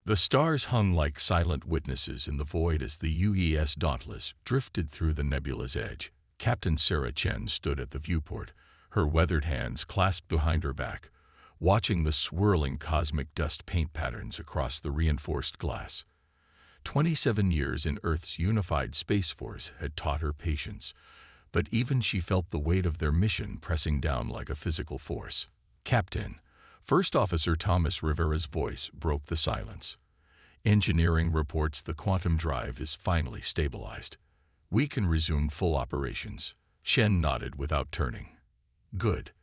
The stars hung like silent witnesses in the void as the UES Dauntless drifted through the nebula's edge. Captain Sarah Chen stood at the viewport, her weathered hands clasped behind her back, watching the swirling cosmic dust paint patterns across the reinforced glass. 27 years in Earth's unified Space Force had taught her patience, but even she felt the weight of their mission pressing down like a physical force. "Captain," First Officer Thomas Rivera's voice broke the silence. "Engineering reports the quantum drive is finally stabilized. We can resume full operations." Chen nodded without turning. "Good.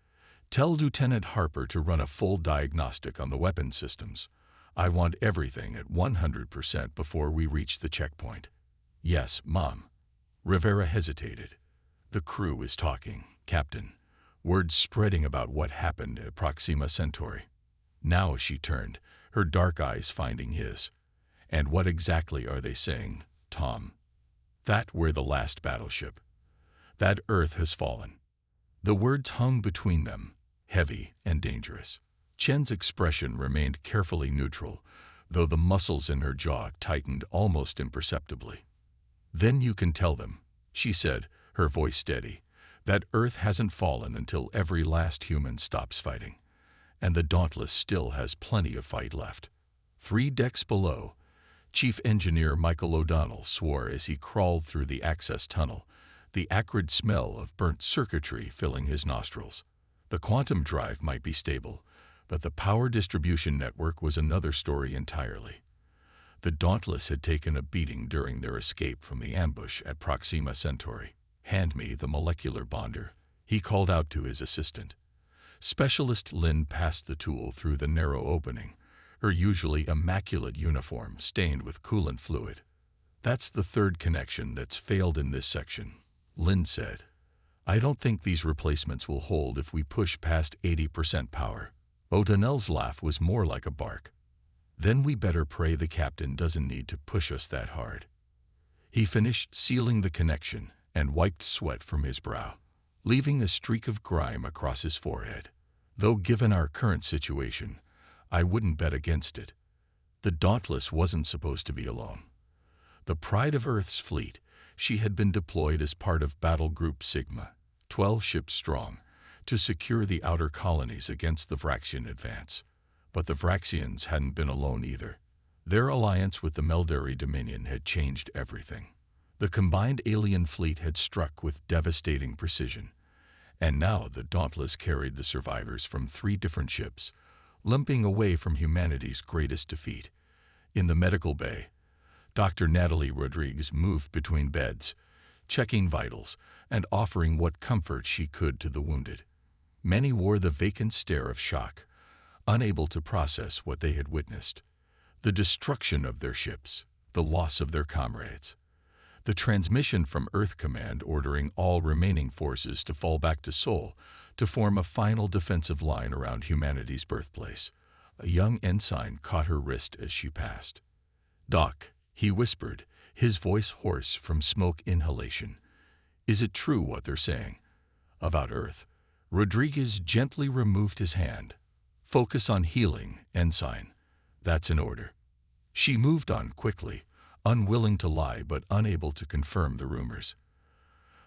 Tell Lieutenant Harper to run a full diagnostic on the weapon systems. I want everything at 100% before we reach the checkpoint." "Yes, Mom." Rivera hesitated. "The crew is talking, Captain. Word's spreading about what happened at Proxima Centauri." Now she turned, her dark eyes finding his. "And what exactly are they saying, Tom?" "That we're the last battleship. That Earth has fallen." The words hung between them, heavy and dangerous. Chen's expression remained carefully neutral, though the muscles in her jaw tightened almost imperceptibly. "Then you can tell them," she said, her voice steady, "that Earth hasn't fallen until every last human stops fighting. And the Dauntless still has plenty of fight left." 3 decks below, Chief Engineer Michael O'Donnell swore as he crawled through the access tunnel, the acrid smell of burnt circuitry filling his nostrils. The quantum drive might be stable, but the power distribution network was another story entirely. The Dauntless had taken a beating during their escape from the ambush at Proxima Centauri. "Hand me the molecular bonder," he called out to his assistant. Specialist Lin passed the tool through the narrow opening, her usually immaculate uniform stained with coolant fluid. "That's the third connection that's failed in this section," Lin said. "I don't think these replacements will hold if we push past 80% power." O'Donnell's laugh was more like a bark. "Then we better pray the captain doesn't need to push us that hard." He finished sealing the connection and wiped sweat from his brow, leaving a streak of grime across his forehead. "Though given our current situation, I wouldn't bet against it. The Dauntless wasn't supposed to be alone. The pride of Earth's fleet, she had been deployed as part of Battle Group Sigma, 12 ships strong, to secure the outer colonies against the Vraxian advance. But the Vraxians hadn't been alone either. Their alliance with the Meldari Dominion had changed everything. The combined alien fleet had struck with devastating precision, and now the Dauntless carried the survivors from 3 different ships, limping away from humanity's greatest defeat. In the medical bay, Dr. Natalie Rodriguez moved between beds, checking vitals and offering what comfort she could to the wounded. Many wore the vacant stare of shock, unable to process what they had witnessed. The destruction of their ships, the loss of their comrades. The transmission from Earth Command ordering all remaining forces to fall back to Sol to form a final defensive line around humanity's birthplace. A young ensign caught her wrist as she passed. "Doc," he whispered, his voice hoarse from smoke inhalation. "Is it true what they're saying about Earth?" Rodriguez gently removed his hand. "Focus on healing, ensign. That's an order." She moved on quickly, unwilling to lie but unable to confirm the rumors.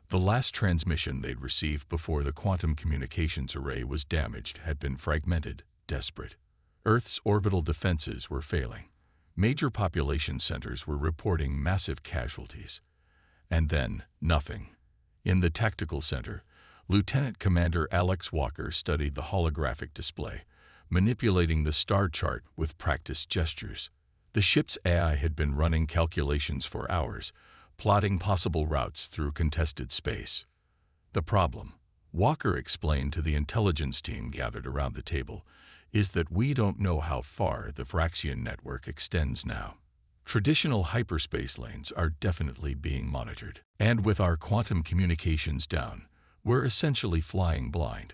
The last transmission they'd received before the quantum communications array was damaged had been fragmented, desperate. Earth's orbital defenses were failing. Major population centers were reporting massive casualties. And then, nothing. In the tactical center, Lieutenant Commander Alex Walker studied the holographic display, manipulating the star chart with practiced gestures. The ship's AI had been running calculations for hours, plotting possible routes through contested space. "The problem," Walker explained to the intelligence team gathered around the table, "is that we don't know how far the Vraxian network extends now. Traditional hyperspace lanes are definitely being monitored. And with our quantum communications down, we're essentially flying blind."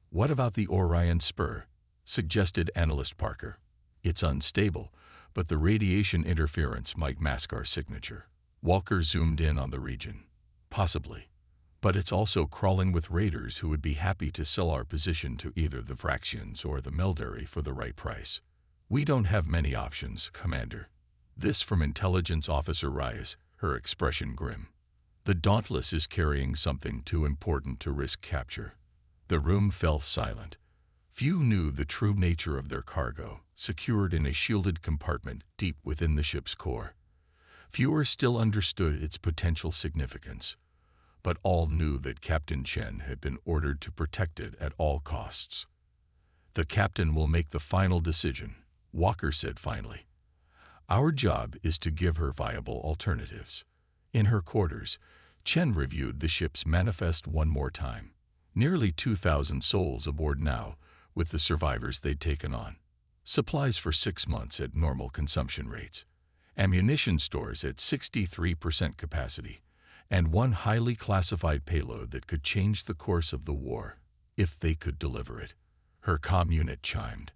"What about the Orion Spur?" suggested Analyst Parker. "It's unstable, but the radiation interference might mask our signature." Walker zoomed in on the region. "Possibly. But it's also crawling with raiders who would be happy to sell our position to either the Vraxians or the Meldari for the right price." "We don't have many options, Commander." This from Intelligence Officer Reyes, her expression grim. "The Dauntless is carrying something too important to risk capture." The room fell silent. Few knew the true nature of their cargo, secured in a shielded compartment deep within the ship's core. Fewer still understood its potential significance, but all knew that Captain Chen had been ordered to protect it at all costs. "The captain will make the final decision," Walker said finally. "Our job is to give her viable alternatives." In her quarters, Chen reviewed the ship's manifest one more time. Nearly 2,000 souls aboard now, with the survivors they'd taken on. Supplies for 6 months at normal consumption rates. Ammunition stores at 63% capacity, and one highly classified payload that could change the course of the war, if they could deliver it. Her comm unit chimed.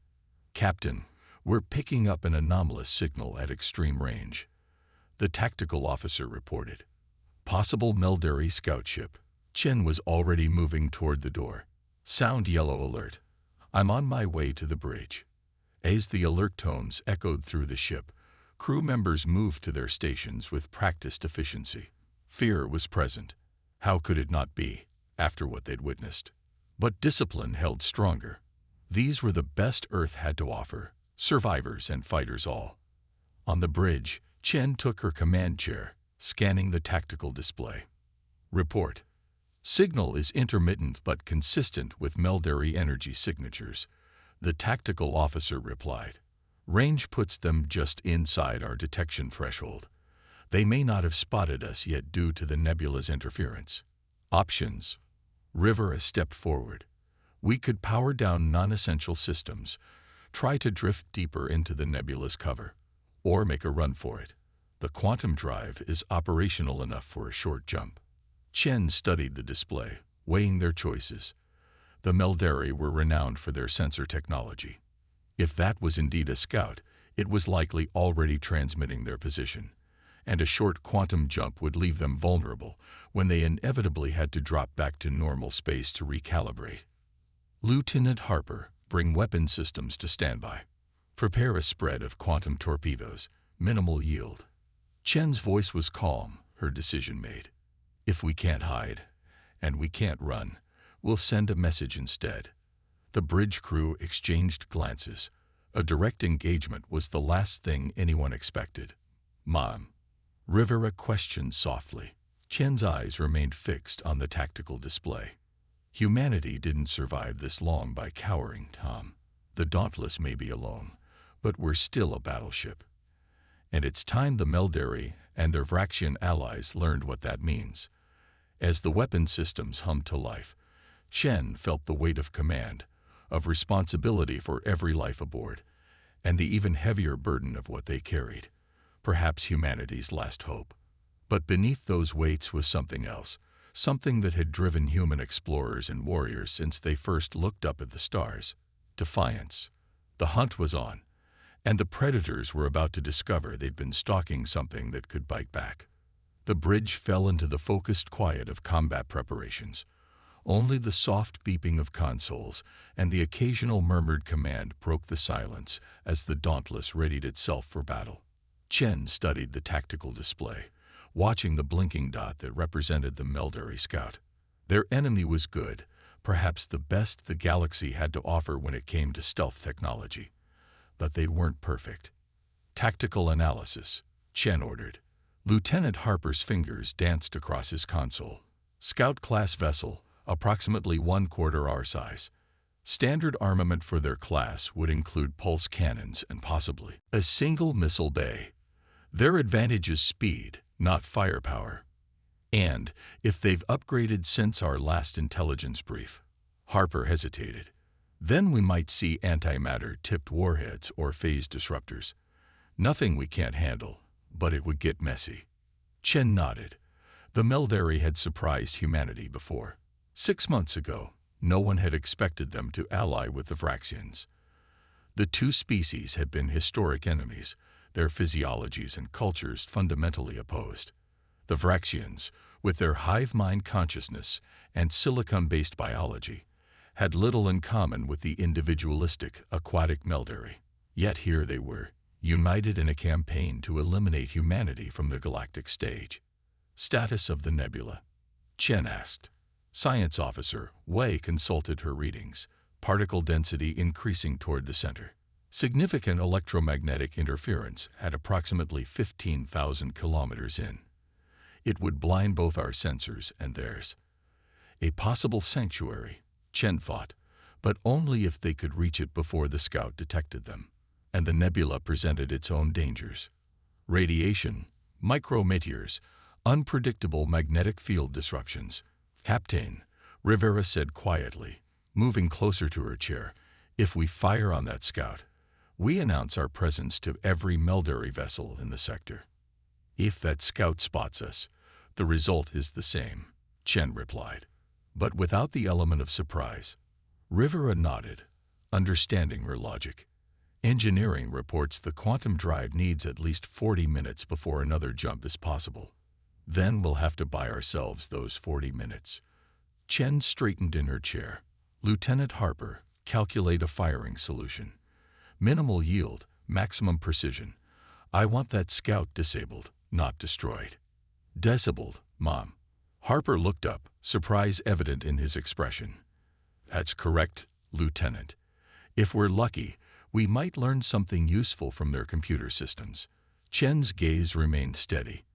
"Captain, we're picking up an anomalous signal at extreme range," the tactical officer reported. "Possible Meldari scout ship." Chen was already moving toward the door. "Sound yellow alert. I'm on my way to the bridge." As the alert tones echoed through the ship, crew members moved to their stations with practiced efficiency. Fear was present. How could it not be, after what they'd witnessed? But discipline held stronger. These were the best Earth had to offer, survivors and fighters all. On the bridge, Chen took her command chair, scanning the tactical display. "Report. Signal is intermittent but consistent with Meldari energy signatures," the tactical officer replied. "Range puts them just inside our detection threshold. They may not have spotted us yet due to the nebula's interference." "Options." Rivera stepped forward. "We could power down non-essential systems, try to drift deeper into the nebula's cover, or make a run for it. The quantum drive is operational enough for a short jump." Chen studied the display, weighing their choices. The Meldari were renowned for their sensor technology. If that was indeed a scout, it was likely already transmitting their position, and a short quantum jump would leave them vulnerable when they inevitably had to drop back to normal space to recalibrate. "Lieutenant Harper, bring weapon systems to standby. Prepare a spread of quantum torpedoes, minimal yield." Chen's voice was calm, her decision made. "If we can't hide, and we can't run, we'll send a message instead." The bridge crew exchanged glances. A direct engagement was the last thing anyone expected. "Mom?" Rivera questioned softly. Chen's eyes remained fixed on the tactical display. "Humanity didn't survive this long by cowering, Tom. The Dauntless may be alone, but we're still a battleship. And it's time the Meldari and their Vraxian allies learned what that means." As the weapon systems hummed to life, Chen felt the weight of command, of responsibility for every life aboard, and the even heavier burden of what they carried, perhaps humanity's last hope. But beneath those weights was something else, something that had driven human explorers and warriors since they first looked up at the stars. Defiance. The hunt was on, and the predators were about to discover they'd been stalking something that could bite back. The bridge fell into the focused quiet of combat preparations. Only the soft beeping of consoles and the occasional murmured command broke the silence as the Dauntless readied itself for battle. Chen studied the tactical display, watching the blinking dot that represented the Meldari scout. Their enemy was good, perhaps the best the galaxy had to offer when it came to stealth technology. But they weren't perfect. "Tactical analysis," Chen ordered. Lieutenant Harper's fingers danced across his console. "Scout-class vessel, approximately 1/4 our size. Standard armament for their class would include pulse cannons and possibly a single missile bay. Their advantage is speed, not firepower. And if they've upgraded since our last intelligence brief." Harper hesitated. "Then we might see antimatter-tipped warheads or phase disruptors. Nothing we can't handle, but it would get messy." Chen nodded. The Meldari had surprised humanity before. 6 months ago, no one had expected them to ally with the Vraxians. The two species had been historic enemies, their physiologies and cultures fundamentally opposed. The Vraxians, with their hive-mind consciousness and silicon-based biology, had little in common with the individualistic aquatic Meldari. Yet here they were, united in a campaign to eliminate humanity from the galactic stage. Status of the nebula? Chen asked. Science Officer Wei consulted her readings, particle density increasing toward the center. Significant electromagnetic interference at approximately 15,000 kilometers in. It would blind both our sensors and theirs. A possible sanctuary, Chen thought, but only if they could reach it before the scout detected them. And the nebula presented its own dangers. Radiation, micrometeors, unpredictable magnetic field disruptions. Captain, Rivera said quietly, moving closer to her chair, if we fire on that scout, we announce our presence to every Meldari vessel in the sector. If that scout spots us, the result is the same, Chen replied, but without the element of surprise. Rivera nodded, understanding her logic. Engineering reports the quantum drive needs at least 40 minutes before another jump is possible. Then we'll have to buy ourselves those 40 minutes. Chen straightened in her chair. Lieutenant Harper, calculate a firing solution. Minimal yield, maximum precision. I want that scout disabled, not destroyed. Disabled, Mom. Harper looked up, surprise evident in his expression. That's correct, Lieutenant. If we're lucky, we might learn something useful from their computer systems. Chen's gaze remained steady.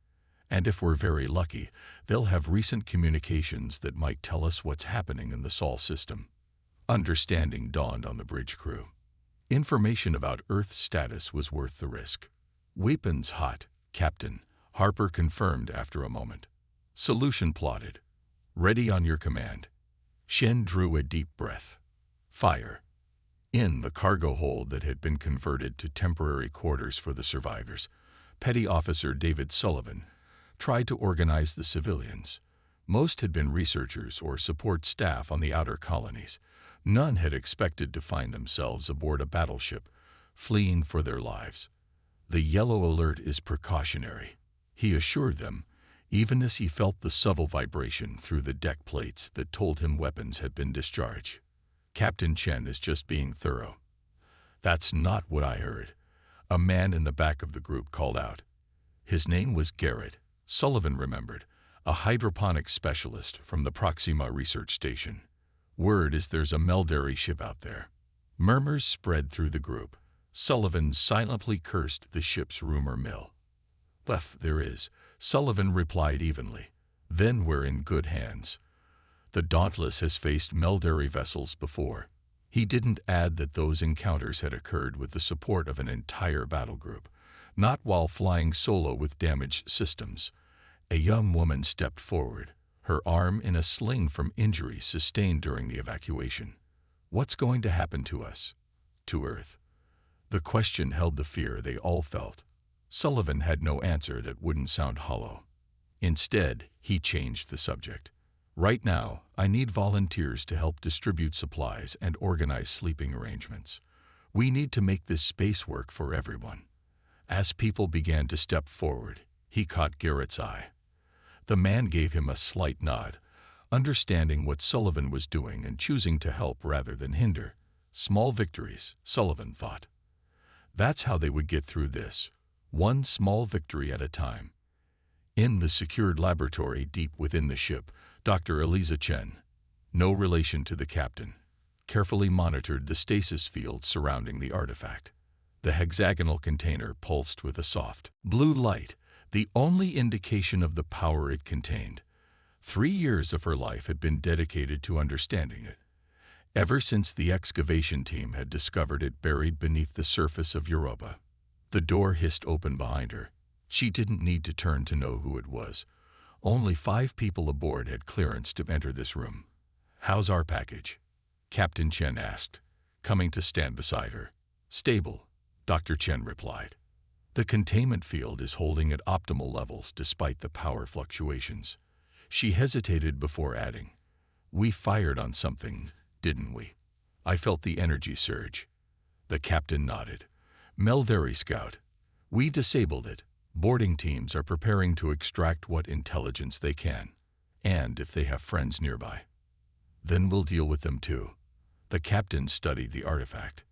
And if we're very lucky, they'll have recent communications that might tell us what's happening in the Sol system. Understanding dawned on the bridge crew. Information about Earth's status was worth the risk. Weapons hot, Captain, Harper confirmed after a moment. Solution plotted. Ready on your command. Shen drew a deep breath. Fire. In the cargo hold that had been converted to temporary quarters for the survivors, Petty Officer David Sullivan tried to organize the civilians. Most had been researchers or support staff on the outer colonies. None had expected to find themselves aboard a battleship, fleeing for their lives. The yellow alert is precautionary, he assured them, even as he felt the subtle vibration through the deck plates that told him weapons had been discharged. Captain Chen is just being thorough. That's not what I heard, a man in the back of the group called out. His name was Garrett, Sullivan remembered, a hydroponics specialist from the Proxima research station. Word is there's a Meldari ship out there. Murmurs spread through the group. Sullivan silently cursed the ship's rumor mill. There is, Sullivan replied evenly. Then we're in good hands. The Dauntless has faced Meldari vessels before. He didn't add that those encounters had occurred with the support of an entire battle group, not while flying solo with damaged systems. A young woman stepped forward, her arm in a sling from injuries sustained during the evacuation. What's going to happen to us? To Earth? The question held the fear they all felt. Sullivan had no answer that wouldn't sound hollow. Instead, he changed the subject. Right now, I need volunteers to help distribute supplies and organize sleeping arrangements. We need to make this space work for everyone. As people began to step forward, he caught Garrett's eye. The man gave him a slight nod, understanding what Sullivan was doing and choosing to help rather than hinder. Small victories, Sullivan thought. That's how they would get through this, one small victory at a time. In the secured laboratory deep within the ship, Dr. Eliza Chen, no relation to the captain, carefully monitored the stasis field surrounding the artifact. The hexagonal container pulsed with a soft blue light, the only indication of the power it contained. 3 years of her life had been dedicated to understanding it. Ever since the excavation team had discovered it buried beneath the surface of Europa. The door hissed open behind her. She didn't need to turn to know who it was. Only 5 people aboard had clearance to enter this room. How's our package? Captain Chen asked, coming to stand beside her. Stable, Dr. Chen replied. The containment field is holding at optimal levels despite the power fluctuations. She hesitated before adding, we fired on something, didn't we? I felt the energy surge. The captain nodded. Meldari Scout. We disabled it. Boarding teams are preparing to extract what intelligence they can, and if they have friends nearby. Then we'll deal with them too. The captain studied the artifact.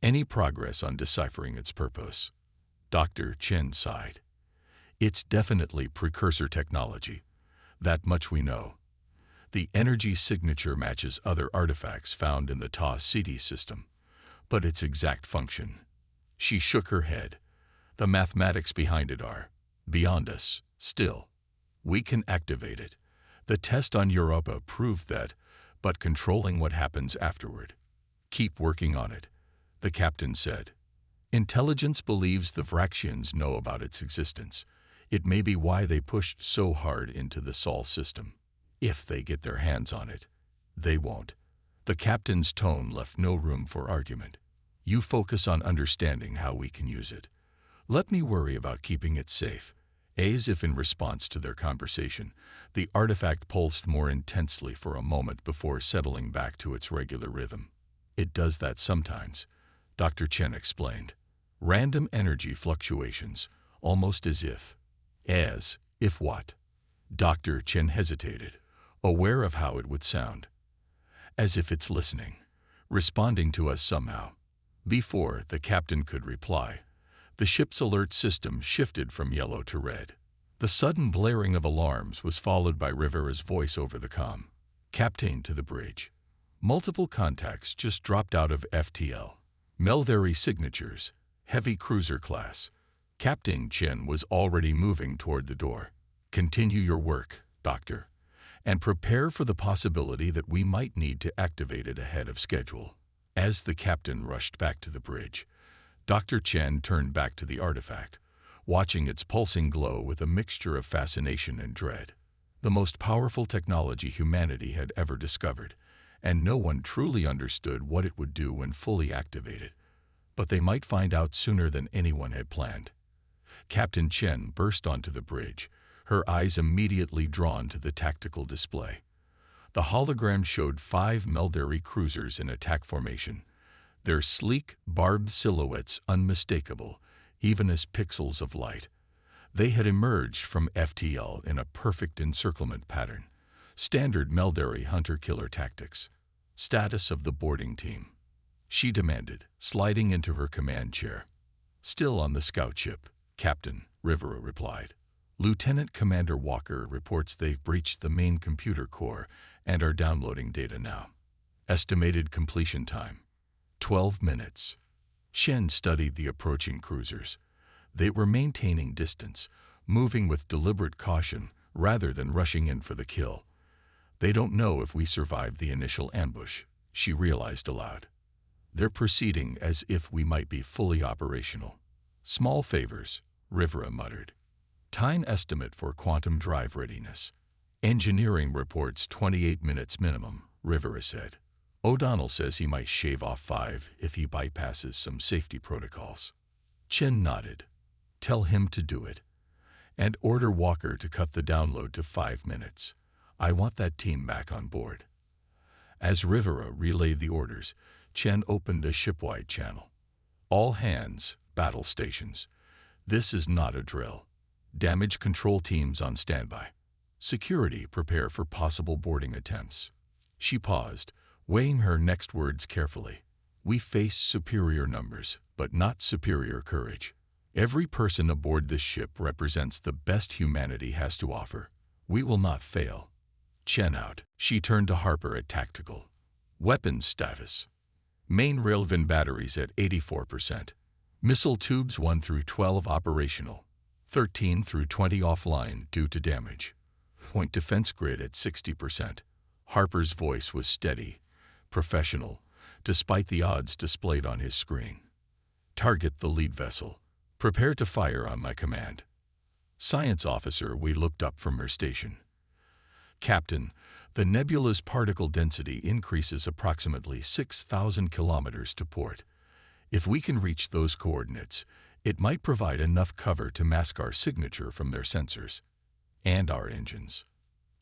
Any progress on deciphering its purpose? Dr. Chen sighed. It's definitely precursor technology. That much we know. The energy signature matches other artifacts found in the Ta-City system, but its exact function. She shook her head. The mathematics behind it are beyond us, still. We can activate it. The test on Europa proved that, but controlling what happens afterward. Keep working on it, the captain said. Intelligence believes the Vraxians know about its existence. It may be why they pushed so hard into the Sol system. If they get their hands on it, they won't. The captain's tone left no room for argument. You focus on understanding how we can use it. Let me worry about keeping it safe. As if in response to their conversation, the artifact pulsed more intensely for a moment before settling back to its regular rhythm. It does that sometimes, Dr. Chen explained. Random energy fluctuations, almost as if. As if what? Dr. Chen hesitated, aware of how it would sound. As if it's listening, responding to us somehow. Before the captain could reply, the ship's alert system shifted from yellow to red. The sudden blaring of alarms was followed by Rivera's voice over the comm. Captain to the bridge. Multiple contacts just dropped out of FTL. Melveri signatures, heavy cruiser class. Captain Chen was already moving toward the door. Continue your work, Doctor, and prepare for the possibility that we might need to activate it ahead of schedule. As the captain rushed back to the bridge, Dr. Chen turned back to the artifact, watching its pulsing glow with a mixture of fascination and dread. The most powerful technology humanity had ever discovered, and no one truly understood what it would do when fully activated. But they might find out sooner than anyone had planned. Captain Chen burst onto the bridge, her eyes immediately drawn to the tactical display. The hologram showed 5 Melveri cruisers in attack formation, their sleek, barbed silhouettes unmistakable, even as pixels of light. They had emerged from FTL in a perfect encirclement pattern. Standard Melveri hunter-killer tactics. Status of the boarding team, she demanded, sliding into her command chair. Still on the scout ship, Captain, Rivera replied. Lieutenant Commander Walker reports they've breached the main computer core and are downloading data now. Estimated completion time, 12 minutes. Shen studied the approaching cruisers. They were maintaining distance, moving with deliberate caution rather than rushing in for the kill. They don't know if we survived the initial ambush, she realized aloud. They're proceeding as if we might be fully operational. Small favors, Rivera muttered. Time estimate for quantum drive readiness. Engineering reports 28 minutes minimum, Rivera said. O'Donnell says he might shave off 5 if he bypasses some safety protocols. Chen nodded. Tell him to do it. And order Walker to cut the download to 5 minutes. I want that team back on board. As Rivera relayed the orders, Chen opened a shipwide channel. All hands, battle stations. This is not a drill. Damage control teams on standby. Security prepare for possible boarding attempts. She paused, weighing her next words carefully. We face superior numbers, but not superior courage. Every person aboard this ship represents the best humanity has to offer. We will not fail. Chen out. She turned to Harper at tactical. Weapons status. Main railvan batteries at 84%. Missile tubes 1 through 12 operational. 13 through 20 offline due to damage. Point defense grid at 60%. Harper's voice was steady, professional, despite the odds displayed on his screen. Target the lead vessel. Prepare to fire on my command. Science officer, we looked up from her station. Captain, the nebula's particle density increases approximately 6,000 kilometers to port. If we can reach those coordinates, it might provide enough cover to mask our signature from their sensors. And our engines.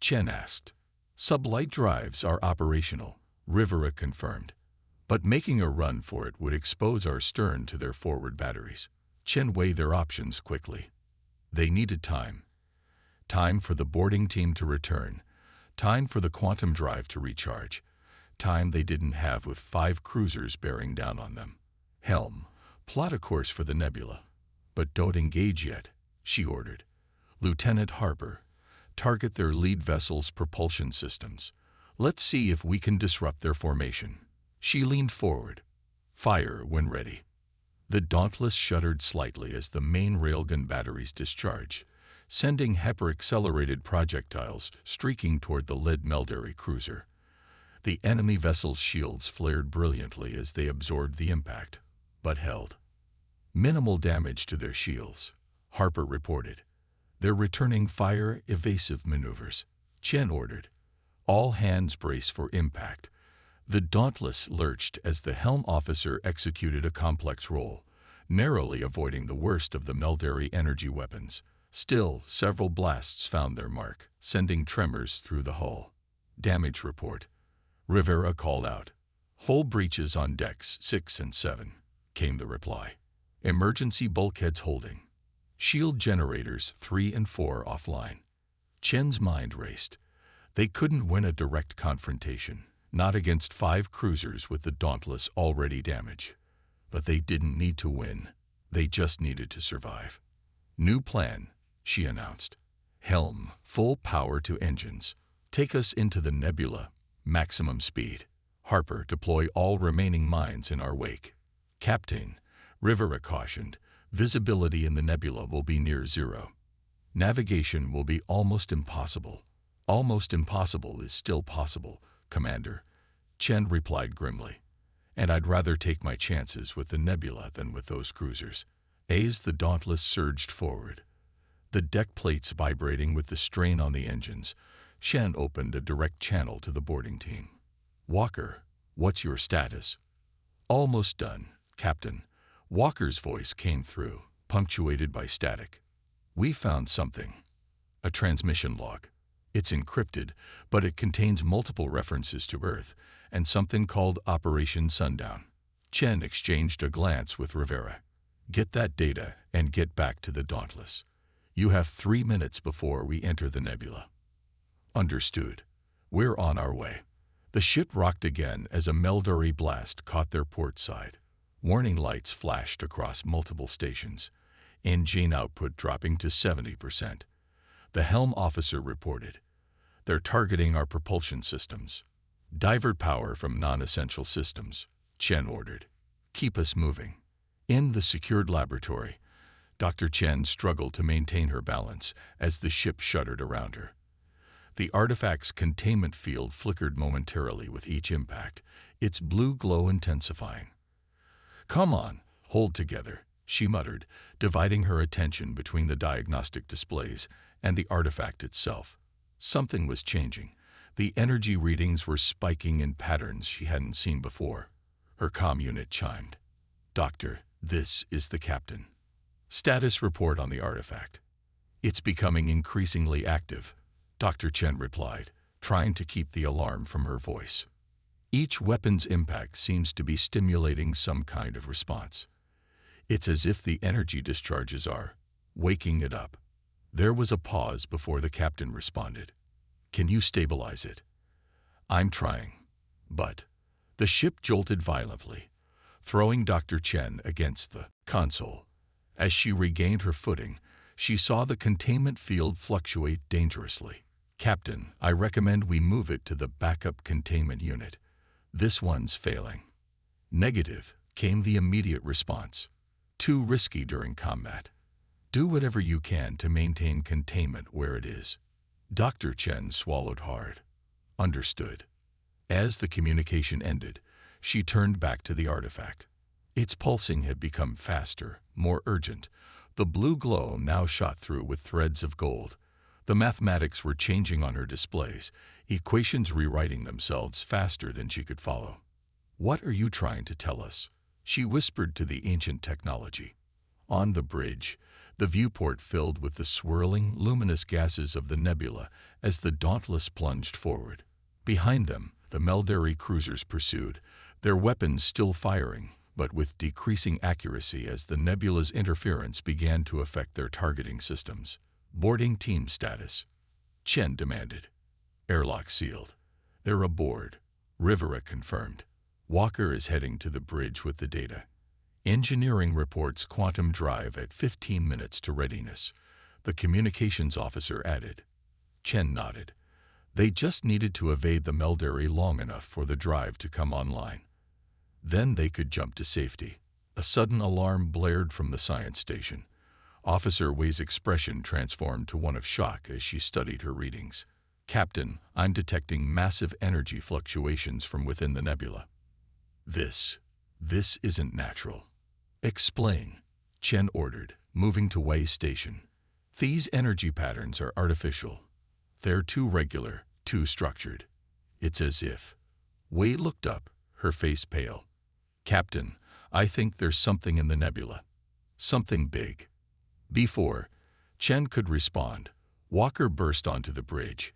Chen asked. Sublight drives are operational, Rivera confirmed. But making a run for it would expose our stern to their forward batteries. Chen weighed their options quickly. They needed time. Time for the boarding team to return. Time for the quantum drive to recharge. Time they didn't have with 5 cruisers bearing down on them. Helm, plot a course for the nebula. But don't engage yet, she ordered. Lieutenant Harper, target their lead vessel's propulsion systems. Let's see if we can disrupt their formation. She leaned forward. Fire when ready. The Dauntless shuddered slightly as the main railgun batteries discharged, sending hyper-accelerated projectiles streaking toward the lead Meldari cruiser. The enemy vessel's shields flared brilliantly as they absorbed the impact, but held. Minimal damage to their shields, Harper reported. They're returning fire evasive maneuvers, Chen ordered. All hands brace for impact. The Dauntless lurched as the helm officer executed a complex roll, narrowly avoiding the worst of the Meldari energy weapons. Still, several blasts found their mark, sending tremors through the hull. Damage report. Rivera called out. Hull breaches on decks 6 and 7, came the reply. Emergency bulkheads holding. Shield generators 3 and 4 offline. Chen's mind raced. They couldn't win a direct confrontation, not against 5 cruisers with the Dauntless already damaged. But they didn't need to win. They just needed to survive. New plan, she announced. Helm, full power to engines. Take us into the nebula, maximum speed. Harper, deploy all remaining mines in our wake. Captain, Rivera cautioned, visibility in the nebula will be near zero. Navigation will be almost impossible. Almost impossible is still possible, Commander, Chen replied grimly. And I'd rather take my chances with the nebula than with those cruisers. As the Dauntless surged forward, the deck plates vibrating with the strain on the engines, Chen opened a direct channel to the boarding team. Walker, what's your status? Almost done, Captain. Walker's voice came through, punctuated by static. We found something. A transmission log. It's encrypted, but it contains multiple references to Earth and something called Operation Sundown. Chen exchanged a glance with Rivera. Get that data and get back to the Dauntless. You have 3 minutes before we enter the nebula. Understood. We're on our way. The ship rocked again as a Meldari blast caught their port side. Warning lights flashed across multiple stations, engine output dropping to 70%. The helm officer reported. They're targeting our propulsion systems. Divert power from non-essential systems, Chen ordered. Keep us moving. In the secured laboratory, Dr. Chen struggled to maintain her balance as the ship shuddered around her. The artifact's containment field flickered momentarily with each impact, its blue glow intensifying. Come on, hold together, she muttered, dividing her attention between the diagnostic displays and the artifact itself. Something was changing. The energy readings were spiking in patterns she hadn't seen before. Her comm unit chimed. Doctor, this is the captain. Status report on the artifact. It's becoming increasingly active, Dr. Chen replied, trying to keep the alarm from her voice. Each weapon's impact seems to be stimulating some kind of response. It's as if the energy discharges are waking it up. There was a pause before the captain responded. Can you stabilize it? I'm trying. But the ship jolted violently, throwing Dr. Chen against the console. As she regained her footing, she saw the containment field fluctuate dangerously. Captain, I recommend we move it to the backup containment unit. This one's failing. Negative, came the immediate response. Too risky during combat. Do whatever you can to maintain containment where it is. Dr. Chen swallowed hard. Understood. As the communication ended, she turned back to the artifact. Its pulsing had become faster, more urgent. The blue glow now shot through with threads of gold. The mathematics were changing on her displays, equations rewriting themselves faster than she could follow. What are you trying to tell us? She whispered to the ancient technology. On the bridge, the viewport filled with the swirling, luminous gases of the nebula as the Dauntless plunged forward. Behind them, the Meldari cruisers pursued, their weapons still firing, but with decreasing accuracy as the nebula's interference began to affect their targeting systems. Boarding team status, Chen demanded. Airlock sealed. They're aboard, Rivera confirmed. Walker is heading to the bridge with the data. Engineering reports quantum drive at 15 minutes to readiness, the communications officer added. Chen nodded. They just needed to evade the Meldari long enough for the drive to come online. Then they could jump to safety. A sudden alarm blared from the science station. Officer Wei's expression transformed to one of shock as she studied her readings. Captain, I'm detecting massive energy fluctuations from within the nebula. This isn't natural. Explain, Chen ordered, moving to Wei's station. These energy patterns are artificial. They're too regular, too structured. It's as if. Wei looked up, her face pale. Captain, I think there's something in the nebula. Something big. Before Chen could respond, Walker burst onto the bridge,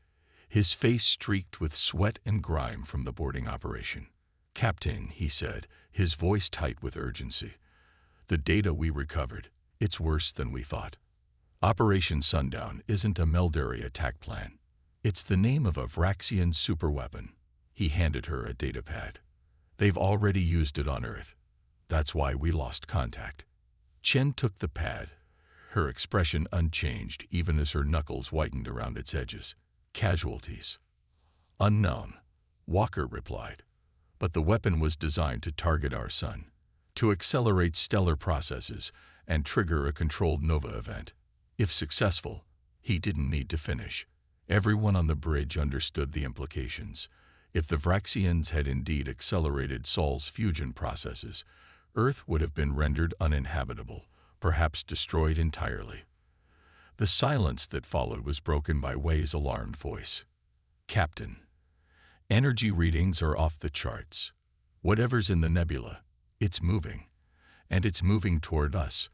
his face streaked with sweat and grime from the boarding operation. Captain, he said, his voice tight with urgency. The data we recovered, it's worse than we thought. Operation Sundown isn't a Meldari attack plan. It's the name of a Vraxian superweapon. He handed her a datapad. They've already used it on Earth. That's why we lost contact. Chen took the pad, her expression unchanged even as her knuckles whitened around its edges. Casualties. Unknown, Walker replied. But the weapon was designed to target our sun, to accelerate stellar processes and trigger a controlled nova event. If successful, he didn't need to finish. Everyone on the bridge understood the implications. If the Vraxians had indeed accelerated Sol's fusion processes, Earth would have been rendered uninhabitable, perhaps destroyed entirely. The silence that followed was broken by Wei's alarmed voice. Captain, energy readings are off the charts. Whatever's in the nebula, it's moving. And it's moving toward us.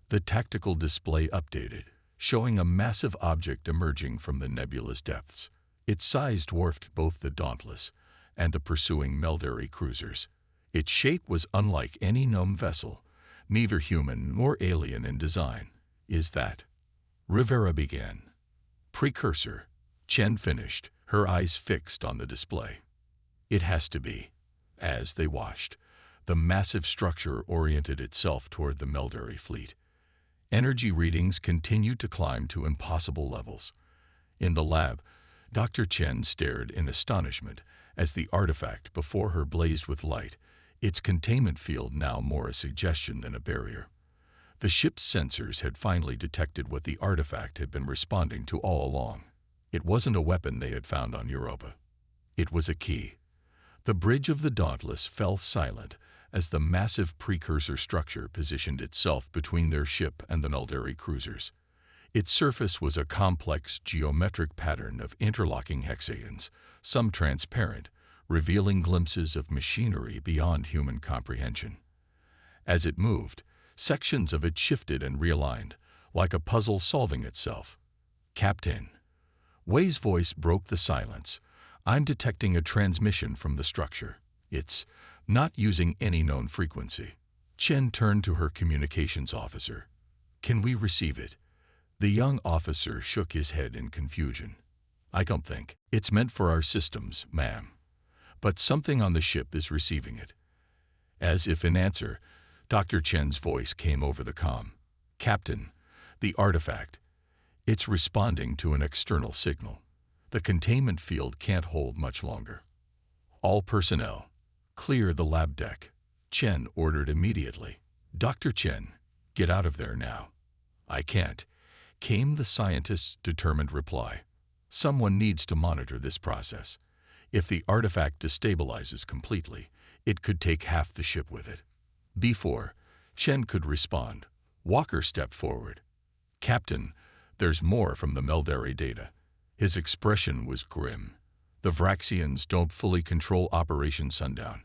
The tactical display updated, showing a massive object emerging from the nebula's depths. Its size dwarfed both the Dauntless and the pursuing Meldari cruisers. Its shape was unlike any known vessel, neither human nor alien in design. Is that? Rivera began. Precursor. Chen finished, her eyes fixed on the display. It has to be. As they watched, the massive structure oriented itself toward the Meldari fleet. Energy readings continued to climb to impossible levels. In the lab, Dr. Chen stared in astonishment as the artifact before her blazed with light, its containment field now more a suggestion than a barrier. The ship's sensors had finally detected what the artifact had been responding to all along. It wasn't a weapon they had found on Europa. It was a key. The bridge of the Dauntless fell silent as the massive precursor structure positioned itself between their ship and the Meldari cruisers. Its surface was a complex geometric pattern of interlocking hexagons, some transparent, revealing glimpses of machinery beyond human comprehension. As it moved, sections of it shifted and realigned, like a puzzle solving itself. Captain. Wei's voice broke the silence. I'm detecting a transmission from the structure. It's not using any known frequency. Chen turned to her communications officer. Can we receive it? The young officer shook his head in confusion. I don't think. It's meant for our systems, ma'am. But something on the ship is receiving it. As if in answer, Dr. Chen's voice came over the comm. Captain, the artifact. It's responding to an external signal. The containment field can't hold much longer. All personnel, clear the lab deck. Chen ordered immediately. Dr. Chen, get out of there now. I can't, came the scientist's determined reply. Someone needs to monitor this process. If the artifact destabilizes completely, it could take half the ship with it. Before Chen could respond, Walker stepped forward. Captain, there's more from the Meldari data. His expression was grim. The Vraxians don't fully control Operation Sundown.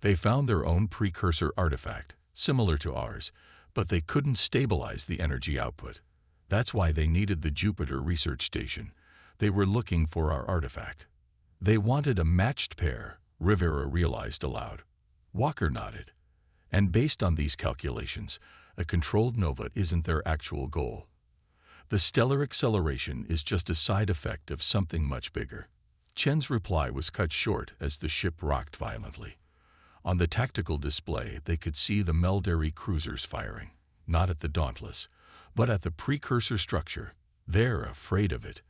They found their own precursor artifact, similar to ours, but they couldn't stabilize the energy output. That's why they needed the Jupiter research station. They were looking for our artifact. They wanted a matched pair, Rivera realized aloud. Walker nodded. And based on these calculations, a controlled nova isn't their actual goal. The stellar acceleration is just a side effect of something much bigger. Chen's reply was cut short as the ship rocked violently. On the tactical display, they could see the Meldari cruisers firing, not at the Dauntless, but at the precursor structure. They're afraid of it,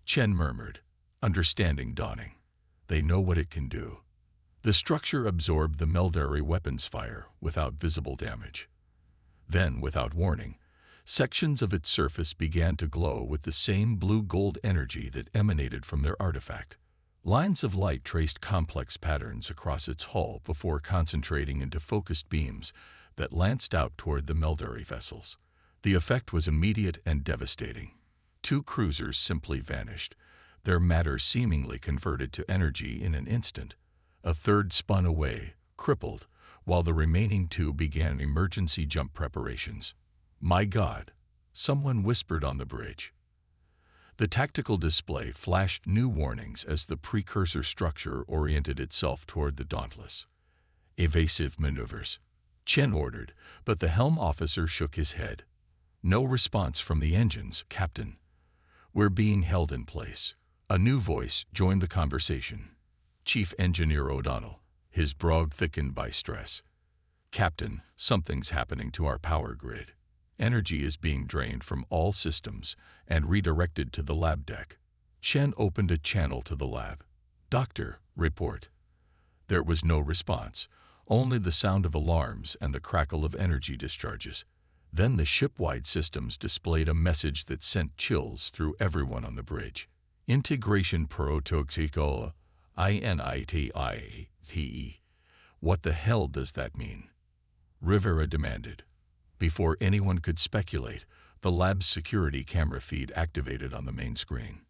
Chen murmured, understanding dawning. They know what it can do. The structure absorbed the Meldari weapons fire without visible damage. Then, without warning, sections of its surface began to glow with the same blue-gold energy that emanated from their artifact. Lines of light traced complex patterns across its hull before concentrating into focused beams that lanced out toward the Meldari vessels. The effect was immediate and devastating. 2 cruisers simply vanished, their matter seemingly converted to energy in an instant. A third spun away, crippled, while the remaining 2 began emergency jump preparations. "My God," someone whispered on the bridge. The tactical display flashed new warnings as the precursor structure oriented itself toward the Dauntless. "Evasive maneuvers," Chen ordered, but the helm officer shook his head. "No response from the engines, Captain. We're being held in place." A new voice joined the conversation. Chief Engineer O'Donnell, his brow thickened by stress. "Captain, something's happening to our power grid. Energy is being drained from all systems and redirected to the lab deck." Chen opened a channel to the lab. "Doctor, report." There was no response, only the sound of alarms and the crackle of energy discharges. Then the ship-wide systems displayed a message that sent chills through everyone on the bridge. "Integration protoxico, INITITE. What the hell does that mean?" Rivera demanded. Before anyone could speculate, the lab's security camera feed activated on the main screen.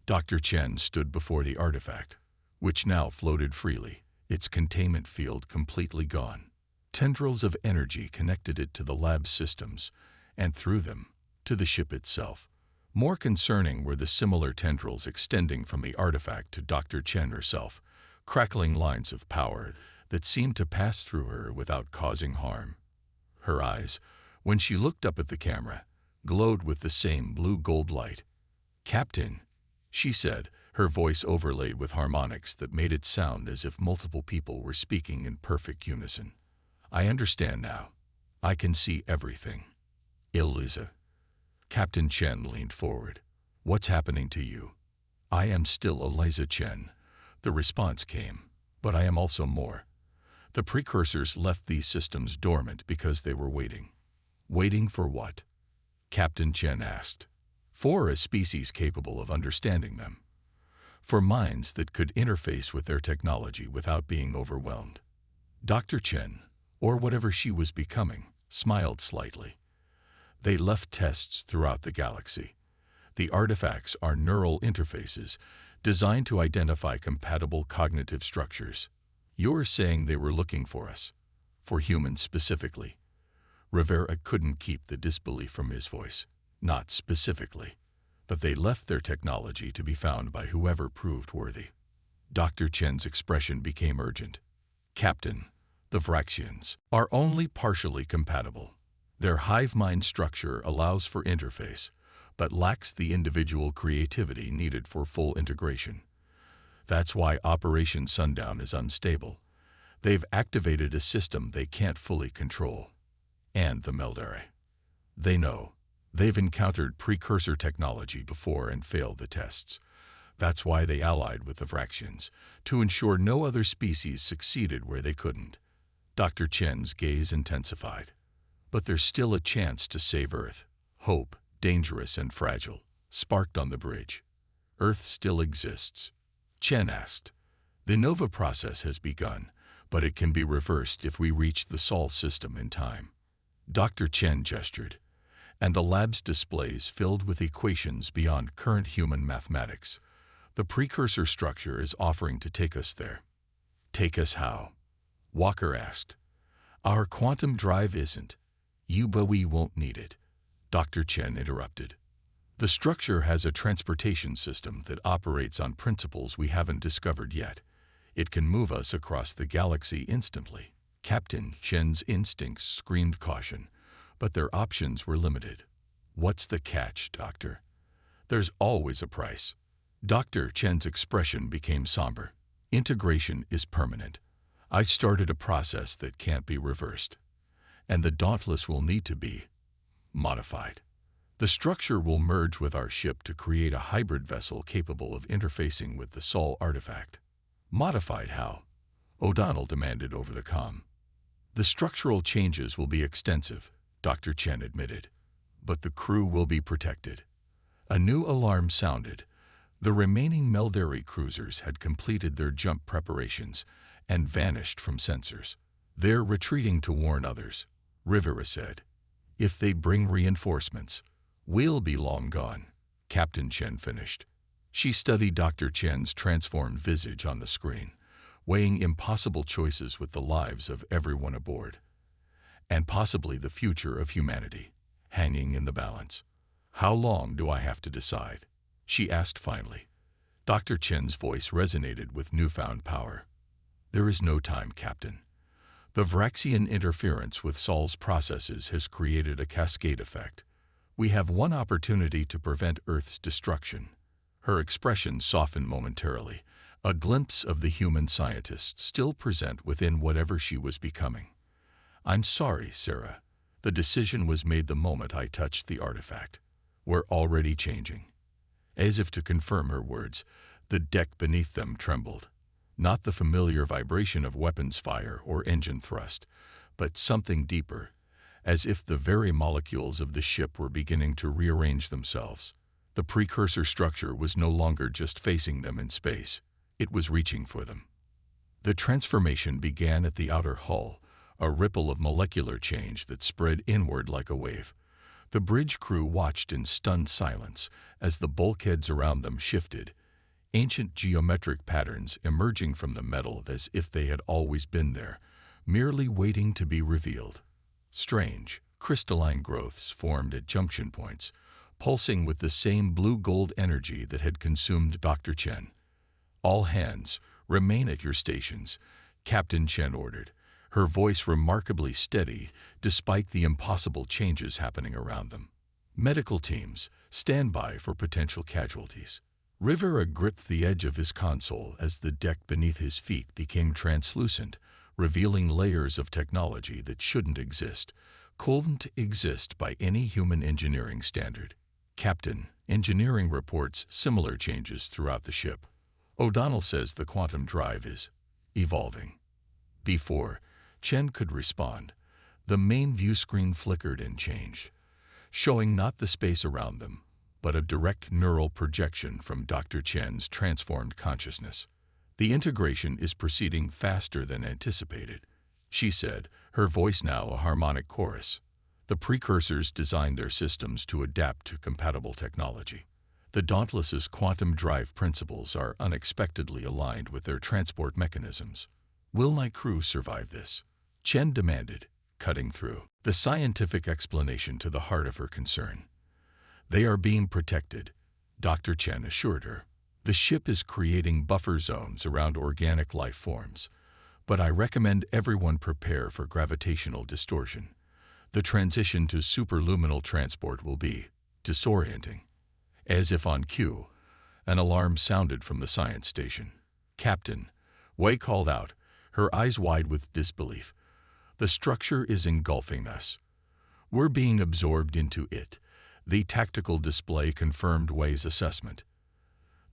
Dr. Chen stood before the artifact, which now floated freely, its containment field completely gone. Tendrils of energy connected it to the lab's systems, and through them, to the ship itself. More concerning were the similar tendrils extending from the artifact to Dr. Chen herself, crackling lines of power that seemed to pass through her without causing harm. Her eyes, when she looked up at the camera, glowed with the same blue-gold light. "Captain," she said, her voice overlaid with harmonics that made it sound as if multiple people were speaking in perfect unison. "I understand now. I can see everything." "Eliza." Captain Chen leaned forward. "What's happening to you?" "I am still Eliza Chen," the response came, "but I am also more. The precursors left these systems dormant because they were waiting." "Waiting for what?" Captain Chen asked. "For a species capable of understanding them. For minds that could interface with their technology without being overwhelmed." Dr. Chen, or whatever she was becoming, smiled slightly. "They left tests throughout the galaxy. The artifacts are neural interfaces designed to identify compatible cognitive structures. You're saying they were looking for us, for humans specifically?" Rivera couldn't keep the disbelief from his voice. "Not specifically, but they left their technology to be found by whoever proved worthy." Dr. Chen's expression became urgent. "Captain, the Vraxians are only partially compatible. Their hive mind structure allows for interface, but lacks the individual creativity needed for full integration. That's why Operation Sundown is unstable. They've activated a system they can't fully control. And the Meldari. They know. They've encountered precursor technology before and failed the tests. That's why they allied with the Vraxians, to ensure no other species succeeded where they couldn't." Dr. Chen's gaze intensified. "But there's still a chance to save Earth. Hope, dangerous and fragile, sparked on the bridge. Earth still exists." Chen asked. "The Nova process has begun, but it can be reversed if we reach the Sol system in time." Dr. Chen gestured, and the lab's displays filled with equations beyond current human mathematics. "The precursor structure is offering to take us there." "Take us how?" Walker asked. "Our quantum drive isn't. But we won't need it," Dr. Chen interrupted. "The structure has a transportation system that operates on principles we haven't discovered yet. It can move us across the galaxy instantly." Captain Chen's instincts screamed caution, but their options were limited. "What's the catch, Doctor?" "There's always a price." Dr. Chen's expression became somber. "Integration is permanent. I started a process that can't be reversed, and the Dauntless will need to be modified. The structure will merge with our ship to create a hybrid vessel capable of interfacing with the Sol artifact. Modified how? O'Donnell demanded over the comm. The structural changes will be extensive, Dr. Chen admitted, but the crew will be protected. A new alarm sounded. The remaining Meldari cruisers had completed their jump preparations and vanished from sensors. They're retreating to warn others, Rivera said. If they bring reinforcements, we'll be long gone, Captain Chen finished. She studied Dr. Chen's transformed visage on the screen, weighing impossible choices with the lives of everyone aboard, and possibly the future of humanity, hanging in the balance. How long do I have to decide? She asked finally. Dr. Chen's voice resonated with newfound power. There is no time, Captain. The Vraxian interference with Sol's processes has created a cascade effect. We have one opportunity to prevent Earth's destruction. Her expression softened momentarily, a glimpse of the human scientist still present within whatever she was becoming. I'm sorry, Sarah. The decision was made the moment I touched the artifact. We're already changing. As if to confirm her words, the deck beneath them trembled. Not the familiar vibration of weapons fire or engine thrust, but something deeper, as if the very molecules of the ship were beginning to rearrange themselves. The precursor structure was no longer just facing them in space. It was reaching for them. The transformation began at the outer hull, a ripple of molecular change that spread inward like a wave. The bridge crew watched in stunned silence as the bulkheads around them shifted, ancient geometric patterns emerging from the metal as if they had always been there, merely waiting to be revealed. Strange, crystalline growths formed at junction points, pulsing with the same blue-gold energy that had consumed Dr. Chen. All hands, remain at your stations, Captain Chen ordered, her voice remarkably steady despite the impossible changes happening around them. Medical teams, stand by for potential casualties. Rivera gripped the edge of his console as the deck beneath his feet became translucent, revealing layers of technology that shouldn't exist, couldn't exist by any human engineering standard. Captain, engineering reports similar changes throughout the ship. O'Donnell says the quantum drive is evolving. Before Chen could respond, the main view screen flickered and changed, showing not the space around them, but a direct neural projection from Dr. Chen's transformed consciousness. The integration is proceeding faster than anticipated, she said, her voice now a harmonic chorus. The precursors designed their systems to adapt to compatible technology. The Dauntless's quantum drive principles are unexpectedly aligned with their transport mechanisms. Will my crew survive this? Chen demanded, cutting through the scientific explanation to the heart of her concern. They are being protected, Dr. Chen assured her. The ship is creating buffer zones around organic life forms, but I recommend everyone prepare for gravitational distortion. The transition to superluminal transport will be disorienting. As if on cue, an alarm sounded from the science station. Captain, Wei called out, her eyes wide with disbelief. The structure is engulfing us. We're being absorbed into it. The tactical display confirmed Wei's assessment.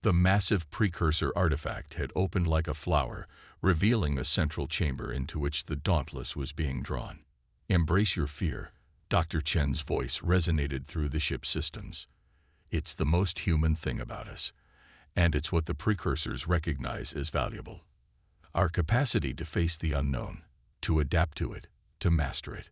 The massive precursor artifact had opened like a flower, revealing a central chamber into which the Dauntless was being drawn. Embrace your fear, Dr. Chen's voice resonated through the ship's systems. It's the most human thing about us, and it's what the precursors recognize as valuable. Our capacity to face the unknown, to adapt to it, to master it.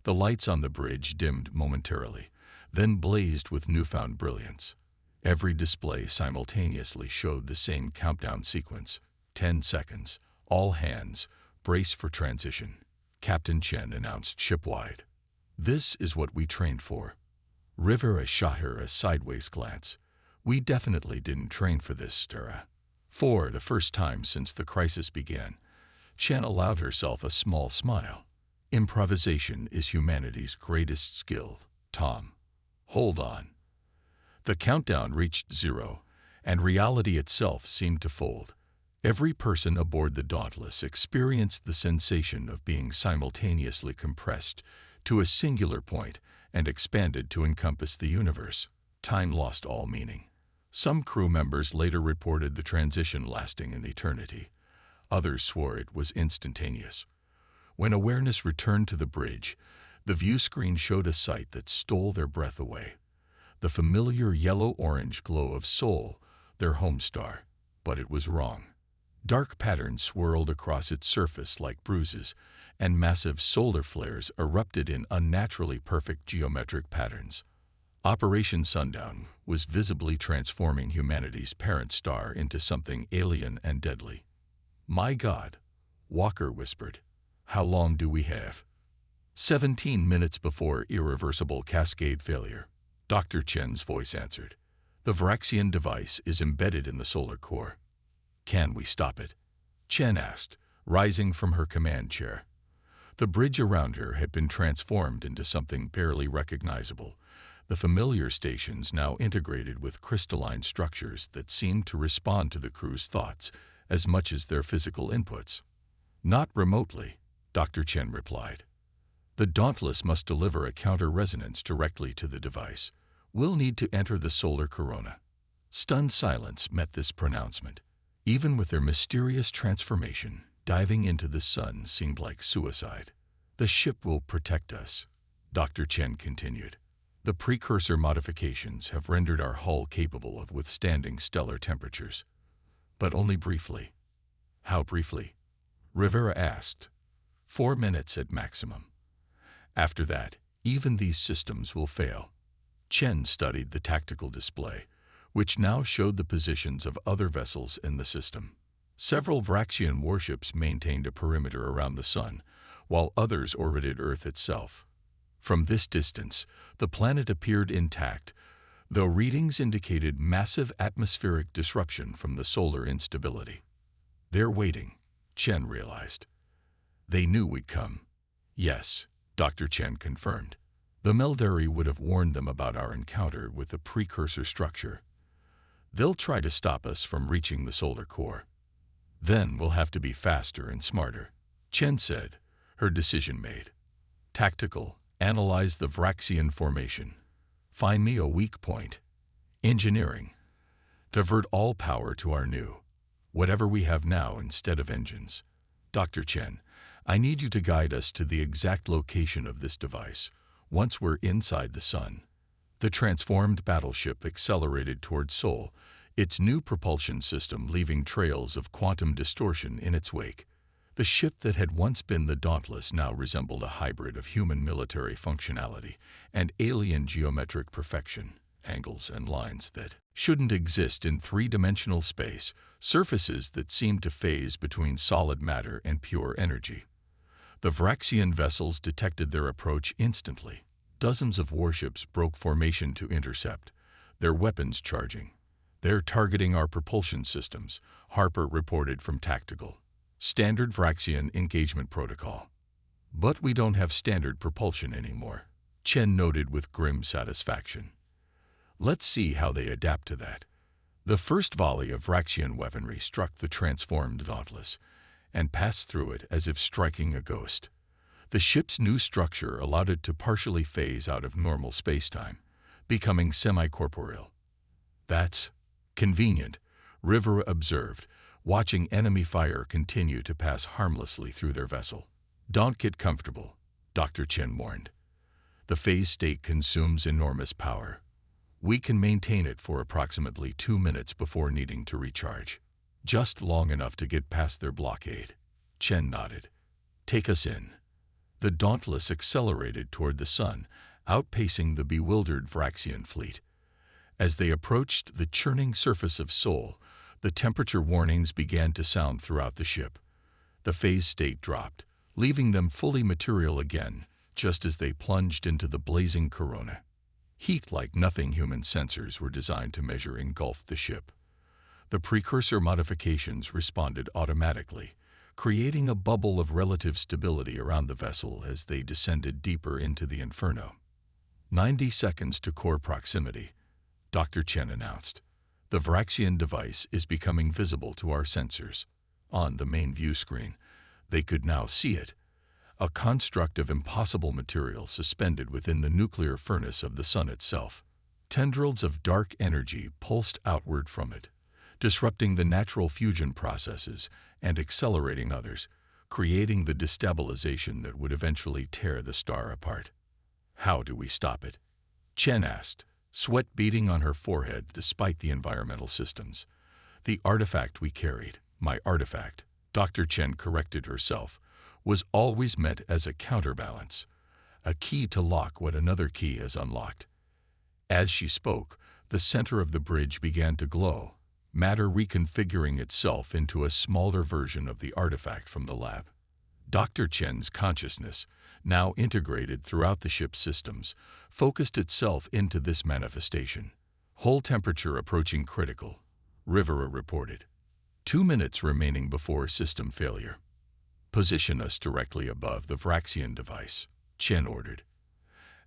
The lights on the bridge dimmed momentarily, then blazed with newfound brilliance. Every display simultaneously showed the same countdown sequence. 10 seconds. All hands, brace for transition, Captain Chen announced shipwide. This is what we trained for. Rivera shot her a sideways glance. We definitely didn't train for this, Stera. For the first time since the crisis began, Chen allowed herself a small smile. Improvisation is humanity's greatest skill, Tom. Hold on. The countdown reached 0, and reality itself seemed to fold. Every person aboard the Dauntless experienced the sensation of being simultaneously compressed to a singular point and expanded to encompass the universe. Time lost all meaning. Some crew members later reported the transition lasting an eternity. Others swore it was instantaneous. When awareness returned to the bridge, the view screen showed a sight that stole their breath away. The familiar yellow-orange glow of Sol, their home star. But it was wrong. Dark patterns swirled across its surface like bruises, and massive solar flares erupted in unnaturally perfect geometric patterns. Operation Sundown was visibly transforming humanity's parent star into something alien and deadly. "My God," Walker whispered. "How long do we have?" 17 minutes before irreversible cascade failure, Dr. Chen's voice answered. "The Vraxian device is embedded in the solar core." "Can we stop it?" Chen asked, rising from her command chair. The bridge around her had been transformed into something barely recognizable, the familiar stations now integrated with crystalline structures that seemed to respond to the crew's thoughts as much as their physical inputs. "Not remotely," Dr. Chen replied. "The Dauntless must deliver a counter-resonance directly to the device. We'll need to enter the solar corona." Stunned silence met this pronouncement. Even with their mysterious transformation, diving into the sun seemed like suicide. "The ship will protect us," Dr. Chen continued. "The precursor modifications have rendered our hull capable of withstanding stellar temperatures. But only briefly." "How briefly?" Rivera asked. 4 minutes at maximum. After that, even these systems will fail." Chen studied the tactical display, which now showed the positions of other vessels in the system. Several Vraxian warships maintained a perimeter around the sun, while others orbited Earth itself. From this distance, the planet appeared intact, though readings indicated massive atmospheric disruption from the solar instability. "They're waiting," Chen realized. "They knew we'd come." "Yes," Dr. Chen confirmed. "The Meldari would have warned them about our encounter with the precursor structure. They'll try to stop us from reaching the solar core. Then we'll have to be faster and smarter," Chen said, her decision made. "Tactical, analyze the Vraxian formation. Find me a weak point. Engineering, divert all power to our new, whatever we have now instead of engines. Dr. Chen, I need you to guide us to the exact location of this device, once we're inside the sun." The transformed battleship accelerated toward Sol, its new propulsion system leaving trails of quantum distortion in its wake. The ship that had once been the Dauntless now resembled a hybrid of human military functionality and alien geometric perfection, angles and lines that shouldn't exist in three-dimensional space, surfaces that seemed to phase between solid matter and pure energy. The Vraxian vessels detected their approach instantly. Dozens of warships broke formation to intercept, their weapons charging. "They're targeting our propulsion systems," Harper reported from Tactical. "Standard Vraxian engagement protocol." "But we don't have standard propulsion anymore," Chen noted with grim satisfaction. "Let's see how they adapt to that." The first volley of Vraxian weaponry struck the transformed Dauntless and passed through it as if striking a ghost. The ship's new structure allowed it to partially phase out of normal spacetime, becoming semi-corporeal. "That's convenient," Rivera observed, watching enemy fire continue to pass harmlessly through their vessel. "Don't get comfortable," Dr. Chen warned. "The phase state consumes enormous power. We can maintain it for approximately 2 minutes before needing to recharge. Just long enough to get past their blockade." Chen nodded. "Take us in." The Dauntless accelerated toward the sun, outpacing the bewildered Vraxian fleet. As they approached the churning surface of Sol, the temperature warnings began to sound throughout the ship. The phase state dropped, leaving them fully material again, just as they plunged into the blazing corona. Heat like nothing human sensors were designed to measure engulfed the ship. The precursor modifications responded automatically, creating a bubble of relative stability around the vessel as they descended deeper into the inferno. 90 seconds to core proximity, Dr. Chen announced. "The Vraxian device is becoming visible to our sensors." On the main view screen, they could now see it, a construct of impossible material suspended within the nuclear furnace of the sun itself. Tendrils of dark energy pulsed outward from it, disrupting the natural fusion processes and accelerating others, creating the destabilization that would eventually tear the star apart. How do we stop it? Chen asked, sweat beading on her forehead despite the environmental systems. The artifact we carried, my artifact, Dr. Chen corrected herself, was always meant as a counterbalance, a key to lock what another key has unlocked. As she spoke, the center of the bridge began to glow, matter reconfiguring itself into a smaller version of the artifact from the lab. Dr. Chen's consciousness, now integrated throughout the ship's systems, focused itself into this manifestation. Hull temperature approaching critical, Rivera reported. 2 minutes remaining before system failure. Position us directly above the Vraxian device, Chen ordered.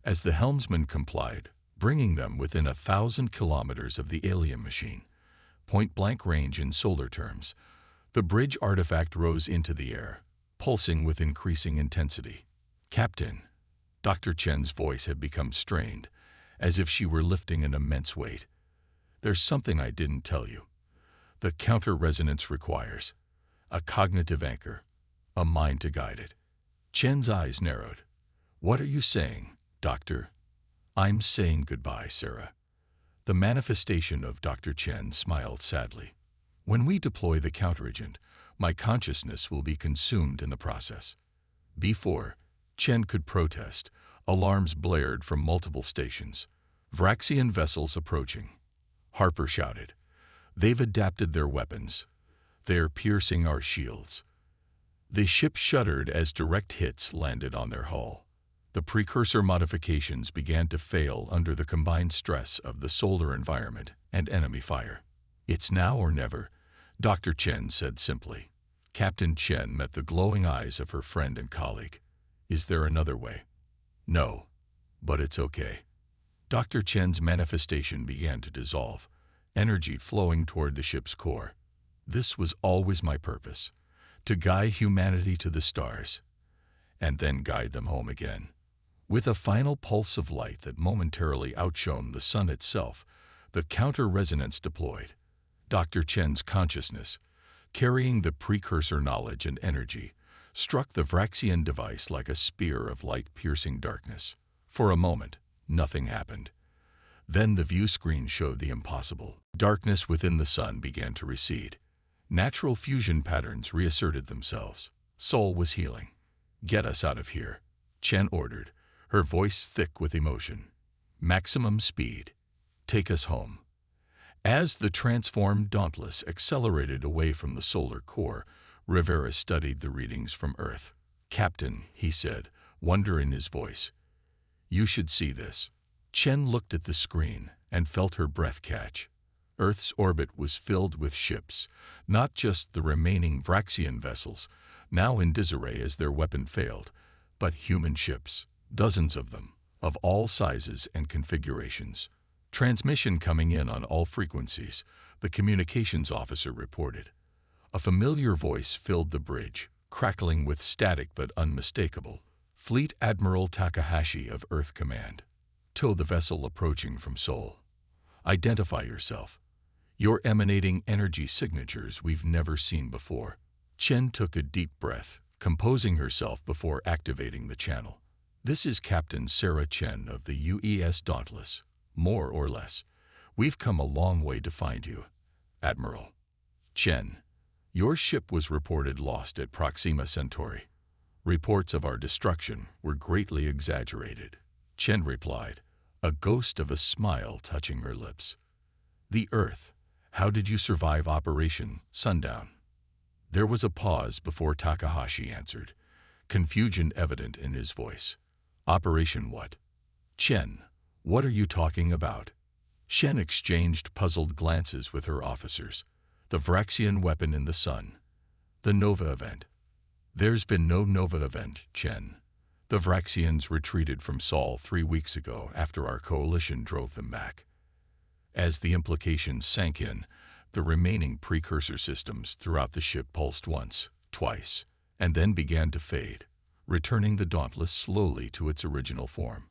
As the helmsman complied, bringing them within 1,000 kilometers of the alien machine, point-blank range in solar terms, the bridge artifact rose into the air, pulsing with increasing intensity. Captain, Dr. Chen's voice had become strained, as if she were lifting an immense weight. There's something I didn't tell you. The counter-resonance requires a cognitive anchor, a mind to guide it. Chen's eyes narrowed. What are you saying, Doctor? I'm saying goodbye, Sarah. The manifestation of Dr. Chen smiled sadly. When we deploy the counteragent, my consciousness will be consumed in the process. Before Chen could protest, alarms blared from multiple stations. Vraxian vessels approaching. Harper shouted. They've adapted their weapons. They're piercing our shields. The ship shuddered as direct hits landed on their hull. The precursor modifications began to fail under the combined stress of the solar environment and enemy fire. It's now or never, Dr. Chen said simply. Captain Chen met the glowing eyes of her friend and colleague. Is there another way? No, but it's okay. Dr. Chen's manifestation began to dissolve, energy flowing toward the ship's core. This was always my purpose, to guide humanity to the stars, and then guide them home again. With a final pulse of light that momentarily outshone the sun itself, the counter-resonance deployed. Dr. Chen's consciousness, carrying the precursor knowledge and energy, struck the Vraxian device like a spear of light-piercing darkness. For a moment, nothing happened. Then the view screen showed the impossible. Darkness within the sun began to recede. Natural fusion patterns reasserted themselves. Soul was healing. Get us out of here, Chen ordered, her voice thick with emotion. Maximum speed. Take us home. As the transformed Dauntless accelerated away from the solar core, Rivera studied the readings from Earth. Captain, he said, wonder in his voice. You should see this. Chen looked at the screen and felt her breath catch. Earth's orbit was filled with ships, not just the remaining Vraxian vessels, now in disarray as their weapon failed, but human ships, dozens of them, of all sizes and configurations. Transmission coming in on all frequencies, the communications officer reported. A familiar voice filled the bridge, crackling with static but unmistakable. Fleet Admiral Takahashi of Earth Command. Tow the vessel approaching from Seoul. Identify yourself. You're emanating energy signatures we've never seen before. Chen took a deep breath, composing herself before activating the channel. This is Captain Sarah Chen of the UES Dauntless. More or less. We've come a long way to find you, Admiral. Chen, your ship was reported lost at Proxima Centauri. Reports of our destruction were greatly exaggerated. Chen replied, a ghost of a smile touching her lips. The Earth. How did you survive Operation Sundown? There was a pause before Takahashi answered, confusion evident in his voice. Operation what? Chen, what are you talking about? Shen exchanged puzzled glances with her officers. The Vraxian weapon in the sun. The Nova event. There's been no Nova event, Chen. The Vraxians retreated from Sol 3 weeks ago after our coalition drove them back. As the implications sank in, The remaining precursor systems throughout the ship pulsed once, twice, and then began to fade, returning the Dauntless slowly to its original form.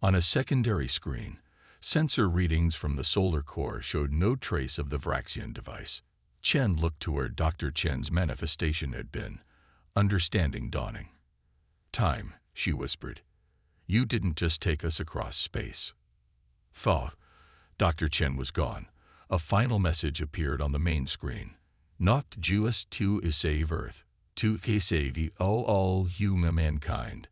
On a secondary screen, sensor readings from the solar core showed no trace of the Vraxian device. Chen looked to where Dr. Chen's manifestation had been, understanding dawning. "Time," she whispered. "You didn't just take us across space." Thought. Dr. Chen was gone. A final message appeared on the main screen. "Not just to save Earth, to save all human mankind.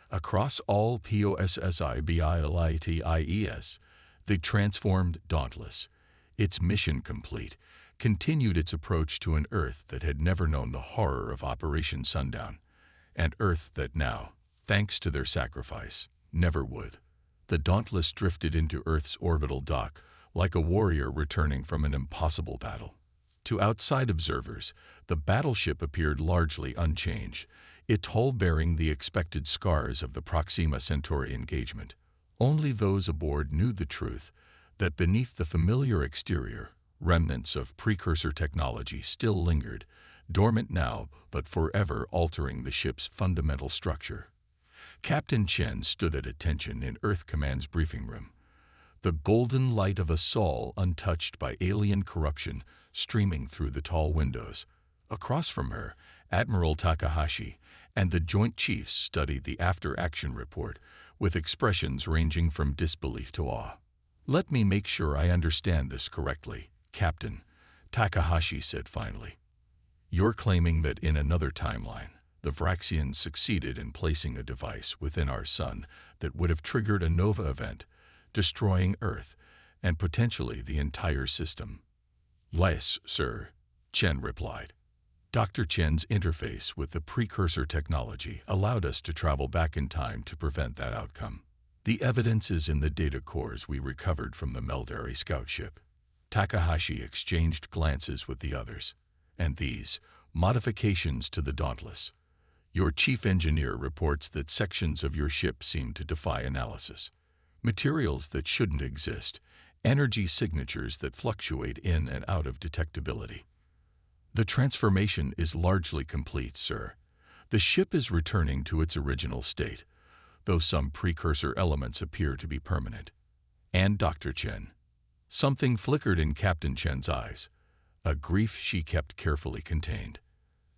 Across all POSSIBILITIES, the transformed Dauntless, its mission complete, continued its approach to an Earth that had never known the horror of Operation Sundown, an Earth that now, thanks to their sacrifice, never would." The Dauntless drifted into Earth's orbital dock, like a warrior returning from an impossible battle. To outside observers, the battleship appeared largely unchanged, its hull bearing the expected scars of the Proxima Centauri engagement. Only those aboard knew the truth, that beneath the familiar exterior, remnants of precursor technology still lingered, dormant now but forever altering the ship's fundamental structure. Captain Chen stood at attention in Earth Command's briefing room, the golden light of a sol untouched by alien corruption streaming through the tall windows. Across from her, Admiral Takahashi and the Joint Chiefs studied the after-action report with expressions ranging from disbelief to awe. "Let me make sure I understand this correctly, Captain," Takahashi said finally. "You're claiming that in another timeline, the Vraxians succeeded in placing a device within our sun that would have triggered a nova event, destroying Earth and potentially the entire system." "Yes, sir," Chen replied. Dr. Chen's interface with the precursor technology allowed us to travel back in time to prevent that outcome. The evidence is in the data cores we recovered from the Meldari scout ship. Takahashi exchanged glances with the others. "And these modifications to the Dauntless. Your chief engineer reports that sections of your ship seem to defy analysis. Materials that shouldn't exist, energy signatures that fluctuate in and out of detectability." "The transformation is largely complete, sir. The ship is returning to its original state, though some precursor elements appear to be permanent." "And Dr. Chen?" Something flickered in Captain Chen's eyes, a grief she kept carefully contained.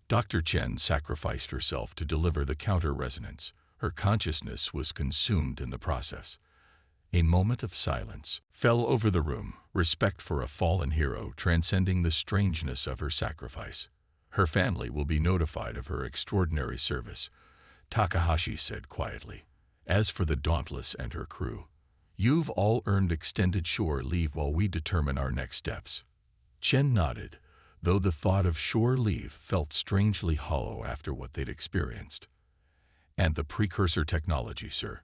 Dr. Chen sacrificed herself to deliver the counter-resonance. Her consciousness was consumed in the process. A moment of silence fell over the room, respect for a fallen hero transcending the strangeness of her sacrifice. "Her family will be notified of her extraordinary service," Takahashi said quietly. "As for the Dauntless and her crew, you've all earned extended shore leave while we determine our next steps." Chen nodded, though the thought of shore leave felt strangely hollow after what they'd experienced. "And the precursor technology, sir.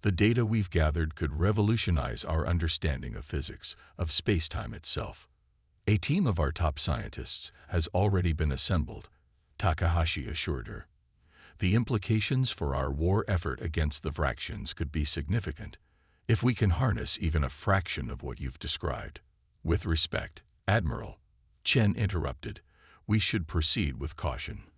The data we've gathered could revolutionize our understanding of physics, of space-time itself. A team of our top scientists has already been assembled," Takahashi assured her. "The implications for our war effort against the Vraxians could be significant, if we can harness even a fraction of what you've described." "With respect, Admiral," Chen interrupted, "we should proceed with caution.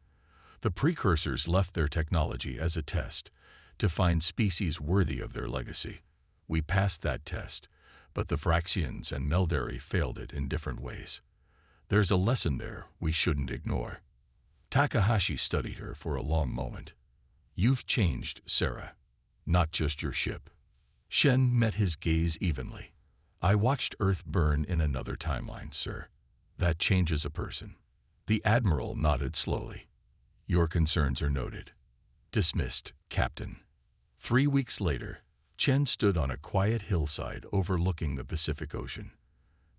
The precursors left their technology as a test, to find species worthy of their legacy. We passed that test, but the Vraxians and Meldari failed it in different ways. There's a lesson there we shouldn't ignore." Takahashi studied her for a long moment. "You've changed, Sarah. Not just your ship." Shen met his gaze evenly. "I watched Earth burn in another timeline, sir. That changes a person." The Admiral nodded slowly. "Your concerns are noted. Dismissed, Captain." 3 weeks later, Chen stood on a quiet hillside overlooking the Pacific Ocean.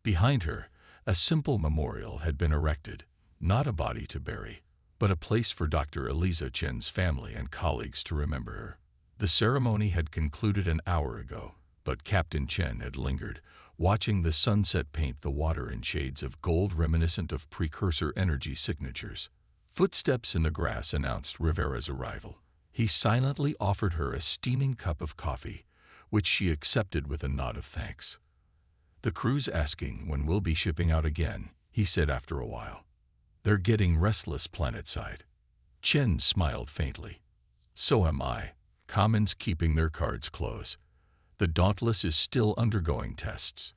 Behind her, a simple memorial had been erected, not a body to bury, but a place for Dr. Eliza Chen's family and colleagues to remember her. The ceremony had concluded an hour ago, but Captain Chen had lingered, watching the sunset paint the water in shades of gold reminiscent of precursor energy signatures. Footsteps in the grass announced Rivera's arrival. He silently offered her a steaming cup of coffee, which she accepted with a nod of thanks. "The crew's asking when we'll be shipping out again," he said after a while. "They're getting restless planet-side." Chen smiled faintly. "So am I." Commons keeping their cards close. The Dauntless is still undergoing tests.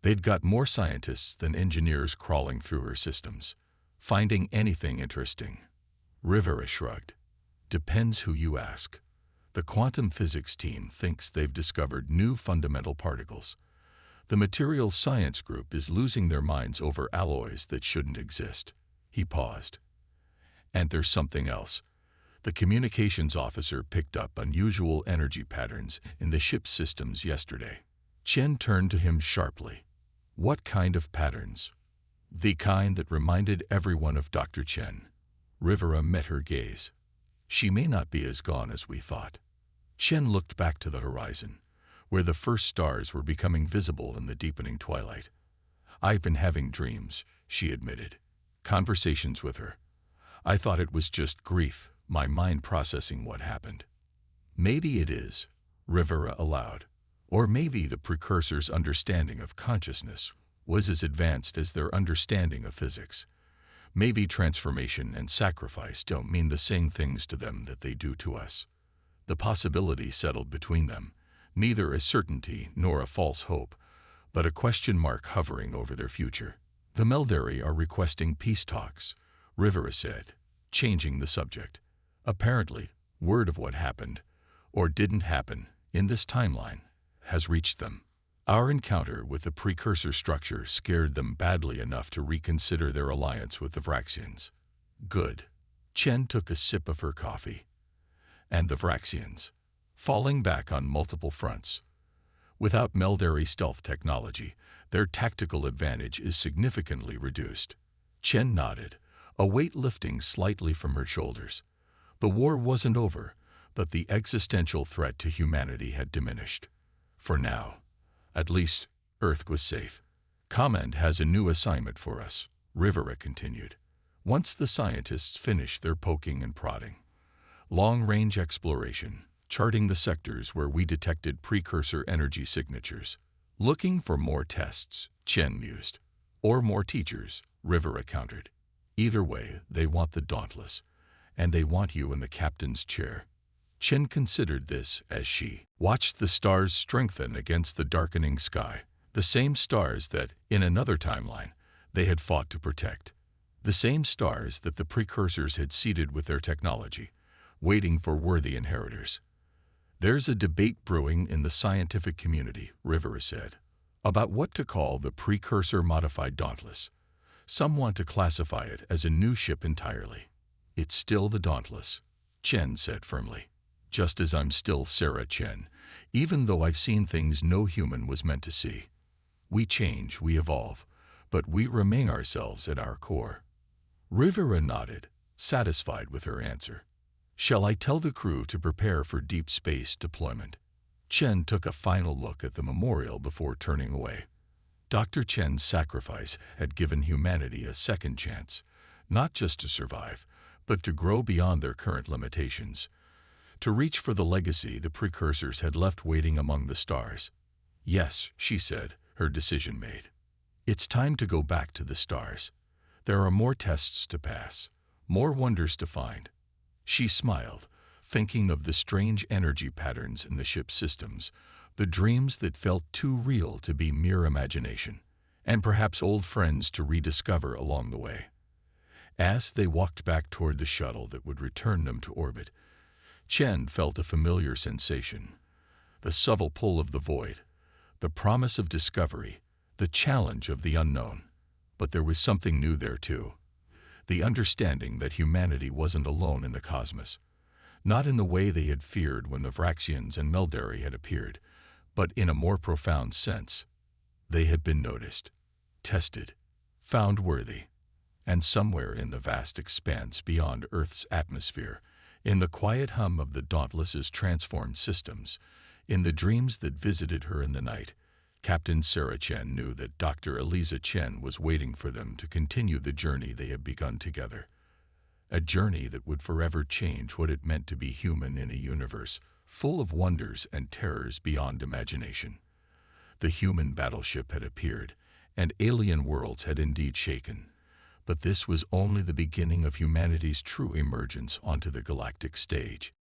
They'd got more scientists than engineers crawling through her systems. Finding anything interesting? Rivera shrugged. Depends who you ask. The quantum physics team thinks they've discovered new fundamental particles. The materials science group is losing their minds over alloys that shouldn't exist. He paused. And there's something else. The communications officer picked up unusual energy patterns in the ship's systems yesterday. Chen turned to him sharply. What kind of patterns? The kind that reminded everyone of Dr. Chen. Rivera met her gaze. She may not be as gone as we thought. Chen looked back to the horizon, where the first stars were becoming visible in the deepening twilight. I've been having dreams, she admitted. Conversations with her. I thought it was just grief, my mind processing what happened. Maybe it is, Rivera allowed. Or maybe the precursor's understanding of consciousness was as advanced as their understanding of physics. Maybe transformation and sacrifice don't mean the same things to them that they do to us. The possibility settled between them, neither a certainty nor a false hope, but a question mark hovering over their future. The Meldari are requesting peace talks, Rivera said, changing the subject. Apparently, word of what happened, or didn't happen, in this timeline, has reached them. Our encounter with the precursor structure scared them badly enough to reconsider their alliance with the Vraxians. Good. Chen took a sip of her coffee. And the Vraxians, falling back on multiple fronts. Without Meldari stealth technology, their tactical advantage is significantly reduced. Chen nodded, a weight lifting slightly from her shoulders. The war wasn't over, but the existential threat to humanity had diminished. For now. At least, Earth was safe. Command has a new assignment for us, Rivera continued. Once the scientists finish their poking and prodding. Long-range exploration, charting the sectors where we detected precursor energy signatures. Looking for more tests, Chen mused. Or more teachers, Rivera countered. Either way, they want the Dauntless, and they want you in the captain's chair. Chen considered this as she watched the stars strengthen against the darkening sky, the same stars that, in another timeline, they had fought to protect. The same stars that the precursors had seeded with their technology, waiting for worthy inheritors. There's a debate brewing in the scientific community, Rivera said, about what to call the precursor-modified Dauntless. Some want to classify it as a new ship entirely. It's still the Dauntless, Chen said firmly. Just as I'm still Sarah Chen, even though I've seen things no human was meant to see. We change, we evolve, but we remain ourselves at our core. Rivera nodded, satisfied with her answer. Shall I tell the crew to prepare for deep space deployment? Chen took a final look at the memorial before turning away. Dr. Chen's sacrifice had given humanity a second chance, not just to survive, but to grow beyond their current limitations. To reach for the legacy the precursors had left waiting among the stars. Yes, she said, her decision made. It's time to go back to the stars. There are more tests to pass, more wonders to find. She smiled, thinking of the strange energy patterns in the ship's systems, the dreams that felt too real to be mere imagination, and perhaps old friends to rediscover along the way. As they walked back toward the shuttle that would return them to orbit, Chen felt a familiar sensation, the subtle pull of the void, the promise of discovery, the challenge of the unknown. But there was something new there too, the understanding that humanity wasn't alone in the cosmos, not in the way they had feared when the Vraxians and Meldari had appeared, but in a more profound sense. They had been noticed, tested, found worthy, and somewhere in the vast expanse beyond Earth's atmosphere, in the quiet hum of the Dauntless's transformed systems, in the dreams that visited her in the night, Captain Sarah Chen knew that Dr. Eliza Chen was waiting for them to continue the journey they had begun together. A journey that would forever change what it meant to be human in a universe full of wonders and terrors beyond imagination. The human battleship had appeared, and alien worlds had indeed shaken. But this was only the beginning of humanity's true emergence onto the galactic stage.